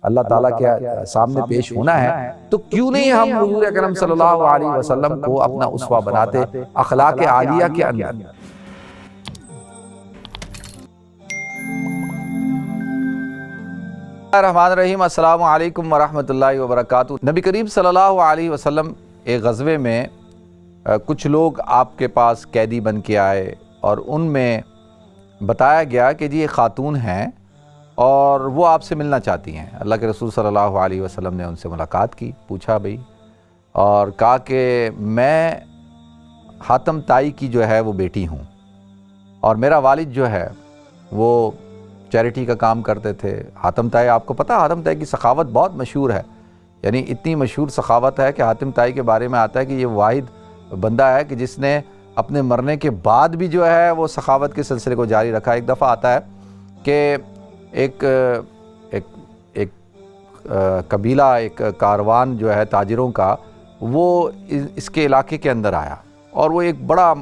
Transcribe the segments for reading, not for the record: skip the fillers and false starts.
اللہ تعالیٰ کے سامنے پیش ہونا ہے، تو کیوں نہیں ہم حضور اکرم صلی اللہ علیہ وسلم کو اپنا اسوہ بناتے اخلاق عالیہ کے اندر۔ الرحمن الرحیم، السلام علیکم ورحمۃ اللہ وبرکاتہ۔ نبی کریم صلی اللہ علیہ وسلم ایک غزوے میں کچھ لوگ آپ کے پاس قیدی بن کے آئے، اور ان میں بتایا گیا کہ جی یہ خاتون ہیں اور وہ آپ سے ملنا چاہتی ہیں۔ اللہ کے رسول صلی اللہ علیہ وسلم نے ان سے ملاقات کی، پوچھا بھئی، اور کہا کہ میں حاتم طائی کی جو ہے وہ بیٹی ہوں، اور میرا والد جو ہے وہ چیریٹی کا کام کرتے تھے۔ حاتم طائی، آپ کو پتہ حاتم طائی کی سخاوت بہت مشہور ہے، یعنی اتنی مشہور سخاوت ہے کہ حاتم طائی کے بارے میں آتا ہے کہ یہ واحد بندہ ہے کہ جس نے اپنے مرنے کے بعد بھی جو ہے وہ سخاوت کے سلسلے کو جاری رکھا۔ ایک دفعہ آتا ہے کہ ایک قبیلہ، ایک کاروان جو ہے تاجروں کا، وہ اس کے علاقے کے اندر آیا، اور وہ ایک بڑا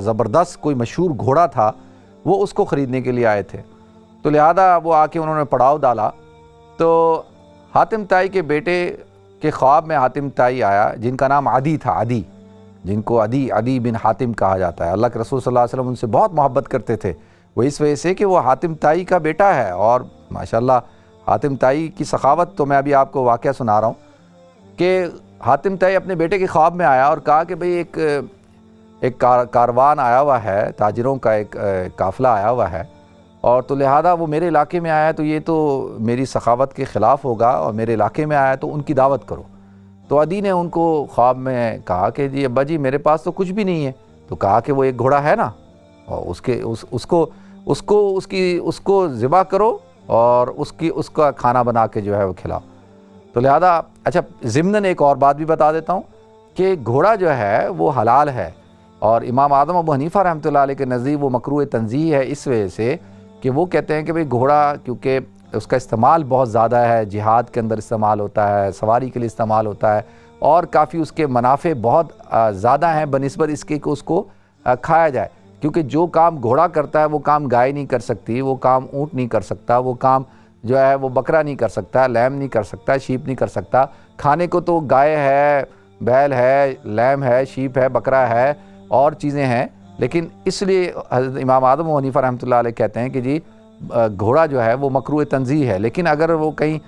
زبردست کوئی مشہور گھوڑا تھا، وہ اس کو خریدنے کے لیے آئے تھے، تو لہذا وہ آ کے انہوں نے پڑاؤ ڈالا۔ تو حاتم طائی کے بیٹے کے خواب میں حاتم طائی آیا، جن کا نام عدی تھا، عدی، جن کو عدی بن حاتم کہا جاتا ہے۔ اللہ کے رسول صلی اللہ علیہ وسلم ان سے بہت محبت کرتے تھے، وہ اس وجہ سے کہ وہ حاتم طائی کا بیٹا ہے، اور ماشاءاللہ حاتم طائی کی سخاوت تو میں ابھی آپ کو واقعہ سنا رہا ہوں کہ حاتم طائی اپنے بیٹے کے خواب میں آیا اور کہا کہ بھئی ایک کاروان آیا ہوا ہے، تاجروں کا ایک قافلہ آیا ہوا ہے، اور تو لہذا وہ میرے علاقے میں آیا ہے، تو یہ تو میری سخاوت کے خلاف ہوگا، اور میرے علاقے میں آیا ہے تو ان کی دعوت کرو۔ تو عدی نے ان کو خواب میں کہا کہ جی ابا جی میرے پاس تو کچھ بھی نہیں ہے، تو کہا کہ وہ ایک گھوڑا ہے نا، اور اس کو ذبح کرو اور اس کا کھانا بنا کے جو ہے وہ کھلاؤ۔ تو لہذا اچھا، ضمناً ایک اور بات بھی بتا دیتا ہوں کہ گھوڑا جو ہے وہ حلال ہے، اور امام اعظم ابو حنیفہ رحمۃ اللہ علیہ کے نزدیک وہ مکروہ تنزیہ ہے، اس وجہ سے کہ وہ کہتے ہیں کہ بھئی گھوڑا کیونکہ اس کا استعمال بہت زیادہ ہے، جہاد کے اندر استعمال ہوتا ہے، سواری کے لیے استعمال ہوتا ہے، اور کافی اس کے منافع بہت زیادہ ہیں بنسبت اس کے کہ اس کو کھایا جائے، کیونکہ جو کام گھوڑا کرتا ہے وہ کام گائے نہیں کر سکتی، وہ کام اونٹ نہیں کر سکتا، وہ کام جو ہے وہ بکرا نہیں کر سکتا، لیم نہیں کر سکتا، شیپ نہیں کر سکتا۔ کھانے کو تو گائے ہے، بیل ہے، لیم ہے، شیپ ہے، بکرا ہے، اور چیزیں ہیں، لیکن اس لیے حضرت امام اعظم ابو حنیفہ رحمۃ اللہ علیہ کہتے ہیں کہ جی گھوڑا جو ہے وہ مکروہ تنزیہ ہے، لیکن اگر وہ کہیں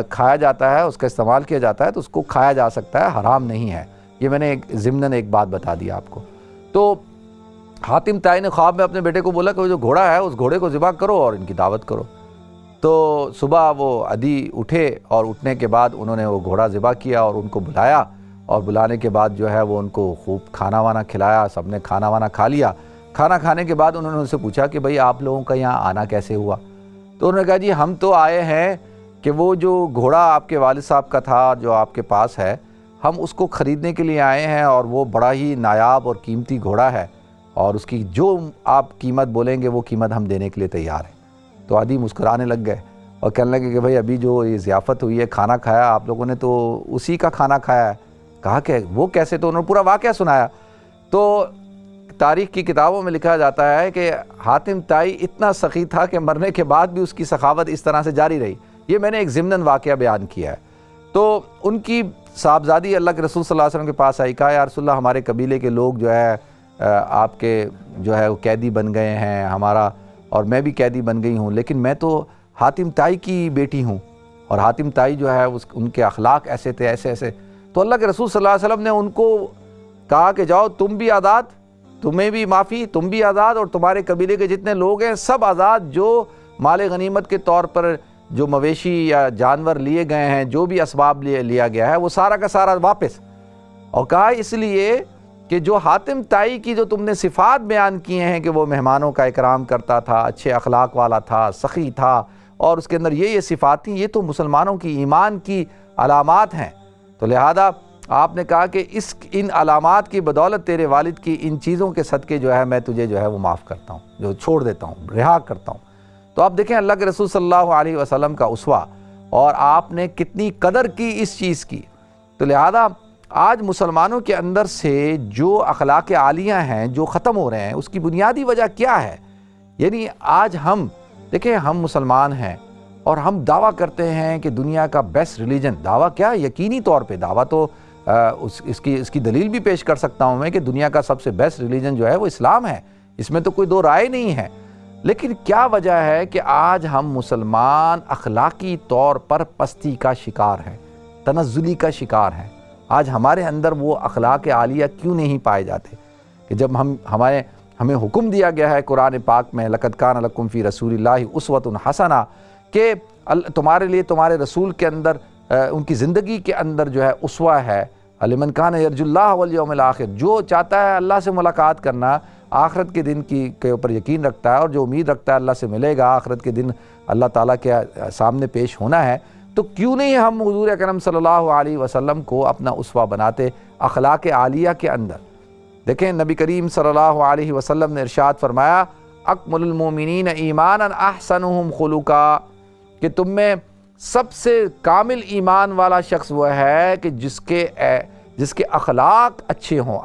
کھایا جاتا ہے، اس کا استعمال کیا جاتا ہے، تو اس کو کھایا جا سکتا ہے، حرام نہیں ہے۔ یہ میں نے ضمناً ایک بات بتا دی آپ کو۔ تو حاتم طائی نے خواب میں اپنے بیٹے کو بولا کہ وہ جو گھوڑا ہے اس گھوڑے کو ذبح کرو اور ان کی دعوت کرو۔ تو صبح وہ عدی اٹھے، اور اٹھنے کے بعد انہوں نے وہ گھوڑا ذبح کیا اور ان کو بلایا، اور بلانے کے بعد جو ہے وہ ان کو خوب کھانا وانا کھلایا، سب نے کھانا وانا کھا لیا۔ کھانا کھانے کے بعد انہوں نے ان سے پوچھا کہ بھئی آپ لوگوں کا یہاں آنا کیسے ہوا؟ تو انہوں نے کہا جی ہم تو آئے ہیں کہ وہ جو گھوڑا آپ کے والد صاحب کا تھا جو آپ کے پاس ہے، ہم اس کو خریدنے کے لیے آئے ہیں، اور وہ بڑا ہی نایاب اور قیمتی گھوڑا ہے، اور اس کی جو آپ قیمت بولیں گے وہ قیمت ہم دینے کے لیے تیار ہیں۔ تو عدی مسکرانے لگ گئے اور کہنے لگے کہ بھئی ابھی جو یہ ضیافت ہوئی ہے، کھانا کھایا آپ لوگوں نے، تو اسی کا کھانا کھایا ہے۔ کہا کہ وہ کیسے؟ تو انہوں نے پورا واقعہ سنایا۔ تو تاریخ کی کتابوں میں لکھا جاتا ہے کہ حاتم طائی اتنا سخی تھا کہ مرنے کے بعد بھی اس کی سخاوت اس طرح سے جاری رہی۔ یہ میں نے ایک ضمناً واقعہ بیان کیا ہے۔ تو ان کی صاحبزادی اللہ کے رسول صلی اللہ علیہ وسلم کے پاس آئی، کہا یا رسول اللہ ہمارے قبیلے کے لوگ جو ہے آپ کے جو ہے وہ قیدی بن گئے ہیں ہمارا، اور میں بھی قیدی بن گئی ہوں، لیکن میں تو حاتم طائی کی بیٹی ہوں، اور حاتم طائی جو ہے ان کے اخلاق ایسے تھے، ایسے ایسے۔ تو اللہ کے رسول صلی اللہ علیہ وسلم نے ان کو کہا کہ جاؤ تم بھی آزاد، تمہیں بھی معافی، تم بھی آزاد، اور تمہارے قبیلے کے جتنے لوگ ہیں سب آزاد، جو مال غنیمت کے طور پر جو مویشی یا جانور لیے گئے ہیں، جو بھی اسباب لیا گیا ہے، وہ سارا کا سارا واپس۔ اور کہا اس لیے کہ جو حاتم طائی کی جو تم نے صفات بیان کیے ہیں کہ وہ مہمانوں کا اکرام کرتا تھا، اچھے اخلاق والا تھا، سخی تھا، اور اس کے اندر یہ صفات تھیں، یہ تو مسلمانوں کی ایمان کی علامات ہیں۔ تو لہذا آپ نے کہا کہ ان علامات کی بدولت تیرے والد کی ان چیزوں کے صدقے جو ہے میں تجھے جو ہے وہ معاف کرتا ہوں، جو چھوڑ دیتا ہوں، رہا کرتا ہوں۔ تو آپ دیکھیں اللہ کے رسول صلی اللہ علیہ وسلم کا اسوہ، اور آپ نے کتنی قدر کی اس چیز کی۔ تو لہذا آج مسلمانوں کے اندر سے جو اخلاق عالیہ ہیں جو ختم ہو رہے ہیں، اس کی بنیادی وجہ کیا ہے؟ یعنی آج ہم دیکھیں، ہم مسلمان ہیں اور ہم دعویٰ کرتے ہیں کہ دنیا کا بیسٹ ریلیجن، دعویٰ کیا، یقینی طور پہ دعویٰ تو اس کی دلیل بھی پیش کر سکتا ہوں میں کہ دنیا کا سب سے بیسٹ ریلیجن جو ہے وہ اسلام ہے، اس میں تو کوئی دو رائے نہیں ہے۔ لیکن کیا وجہ ہے کہ آج ہم مسلمان اخلاقی طور پر پستی کا شکار ہیں، تنزلی کا شکار ہیں؟ آج ہمارے اندر وہ اخلاق عالیہ کیوں نہیں پائے جاتے کہ جب ہمیں حکم دیا گیا ہے قرآن پاک میں لَقَدْ كَانَ لَكُمْ فِي رَسُولِ اللَّهِ أُسْوَةٌ حَسَنَةٌ، کہ تمہارے لیے تمہارے رسول کے اندر ان کی زندگی کے اندر جو ہے اسوہ ہے، لِمَنْ كَانَ يَرْجُو اللَّهَ وَالْيَوْمَ الْآخِرَ، جو چاہتا ہے اللہ سے ملاقات کرنا، آخرت کے دن کے اوپر یقین رکھتا ہے اور جو امید رکھتا ہے اللہ سے ملے گا، آخرت کے دن اللہ تعالیٰ کے سامنے پیش ہونا ہے، تو کیوں نہیں ہم حضور اکرم صلی اللہ علیہ وسلم کو اپنا اسوہ بناتے اخلاق عالیہ کے اندر؟ دیکھیں نبی کریم صلی اللہ علیہ وسلم نے ارشاد فرمایا اکمل المومنین ایمانا احسنہم خلقا، کہ تم میں سب سے کامل ایمان والا شخص وہ ہے کہ جس کے اخلاق اچھے ہوں،